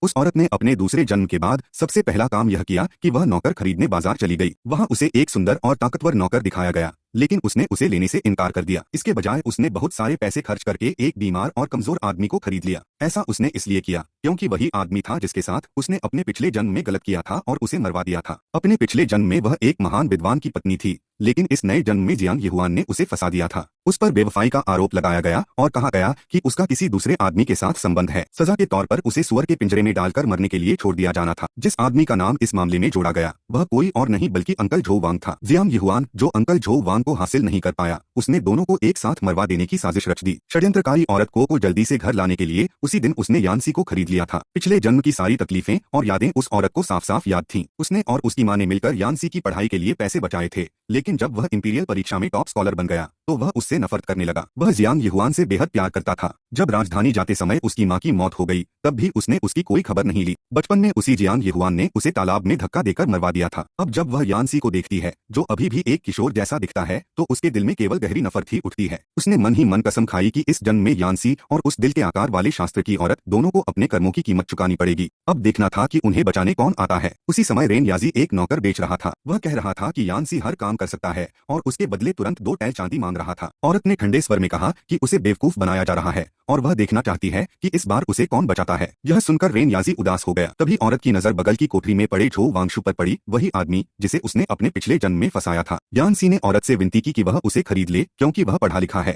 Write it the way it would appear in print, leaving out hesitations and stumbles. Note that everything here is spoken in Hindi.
उस औरत ने अपने दूसरे जन्म के बाद सबसे पहला काम यह किया कि वह नौकर खरीदने बाजार चली गई। वहां उसे एक सुंदर और ताकतवर नौकर दिखाया गया, लेकिन उसने उसे लेने से इनकार कर दिया। इसके बजाय उसने बहुत सारे पैसे खर्च करके एक बीमार और कमजोर आदमी को खरीद लिया। ऐसा उसने इसलिए किया क्योंकि वही आदमी था जिसके साथ उसने अपने पिछले जन्म में गलत किया था और उसे मरवा दिया था। अपने पिछले जन्म में वह एक महान विद्वान की पत्नी थी, लेकिन इस नए जन्म में जियांग यहुआन ने उसे फंसा दिया था। उस पर बेवफाई का आरोप लगाया गया और कहा गया कि उसका किसी दूसरे आदमी के साथ संबंध है। सजा के तौर पर उसे सुअर के पिंजरे में डालकर मरने के लिए छोड़ दिया जाना था। जिस आदमी का नाम इस मामले में जोड़ा गया वह कोई और नहीं बल्कि अंकल झो वांग था। जियांग यहुआन जो अंकल झो वांग को हासिल नहीं कर पाया, उसने दोनों को एक साथ मरवा देने की साजिश रच दी। षड्यंत्रकारी औरत को जल्दी से घर लाने के लिए उसी दिन उसने यानसी को खरीद लिया था। पिछले जन्म की सारी तकलीफें और यादें उस औरत को साफ साफ याद थीं। उसने और उसकी मां ने मिलकर यानसी की पढ़ाई के लिए पैसे बचाए थे, लेकिन जब वह इंपीरियल परीक्षा में टॉप स्कॉलर बन गया तो वह उससे नफरत करने लगा। वह जियांग यहुआन से बेहद प्यार करता था। जब राजधानी जाते समय उसकी मां की मौत हो गई तब भी उसने उसकी कोई खबर नहीं ली। बचपन में उसी जियांग यहुआन ने उसे तालाब में धक्का देकर मरवा दिया था। अब जब वह यानसी को देखती है जो अभी भी एक किशोर जैसा दिखता है तो उसके दिल में केवल गहरी नफरत ही उठती है। उसने मन ही मन कसम खाई कि इस जन्म में यानसी और उस दिल के आकार वाले शास्त्र की औरत दोनों को अपने कर्मों की कीमत चुकानी पड़ेगी। अब देखना था कि उन्हें बचाने कौन आता है। उसी समय रेन याजी एक नौकर बेच रहा था। वह कह रहा था कि यानसी हर काम कर सकता है और उसके बदले तुरंत 2 टैल चांदी मांग रहा था। औरत ने ठंडे स्वर में कहा कि उसे बेवकूफ बनाया जा रहा है और वह देखना चाहती है कि इस बार उसे कौन बचाता है। यह सुनकर रेन याजी उदास हो गया। तभी औरत की नजर बगल की कोठरी में पड़े झो वांगशु पर पड़ी, वही आदमी जिसे उसने अपने पिछले जन्म में फंसाया था। यानसी ने औरत से विनती की कि वह उसे खरीद ले क्योंकि वह पढ़ा लिखा है।